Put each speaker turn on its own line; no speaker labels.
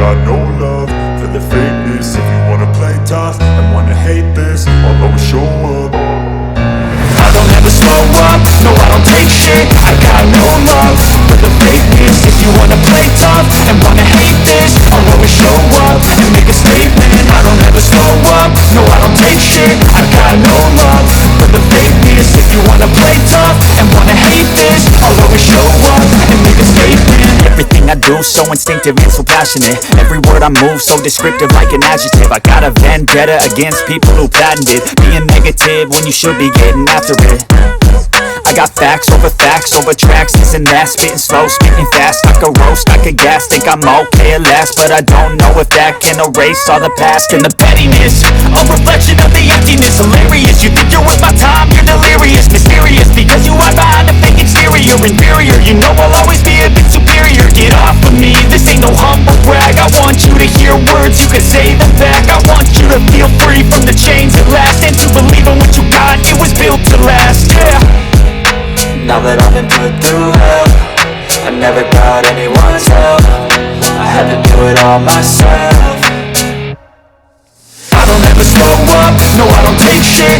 got no love for the fakeness. If you wanna play tough and wanna hate this, I'll always show up.
I don't ever slow up, no I don't take shit. I got no love for the fakeness. If you wanna play tough and wanna hate this, I'll always show up and make a statement. I don't ever slow up, no I don't take shit. I got no love for the fakeness. If you wanna play tough and wanna hate this, I'll always show up and make a statement. Everything I do so instinctive and so passionate. Every word I move so descriptive like an adjective. I got a vendetta against people who patented being negative when you should be getting after it. I got facts over tracks, this and that. Spitting slow, spitting fast, I could roast, I could gas. Think I'm okay at last, but I don't know if that can erase all the past. And the pettiness, a reflection of the emptiness. Hilarious, you think you're worth my time, you're delirious. Mysterious, because you are behind a fake exterior. Inferior, you know I'll always be a bit superior. Get off of me, this ain't no humble brag. I want you to hear words, you can say them back. I want you to feel free from the chains at last, and to believe in what you got, it was built to last, yeah. Now that I've been put through hell, I never got anyone's help. I had to do it all myself. I don't ever slow up, no I don't take shit.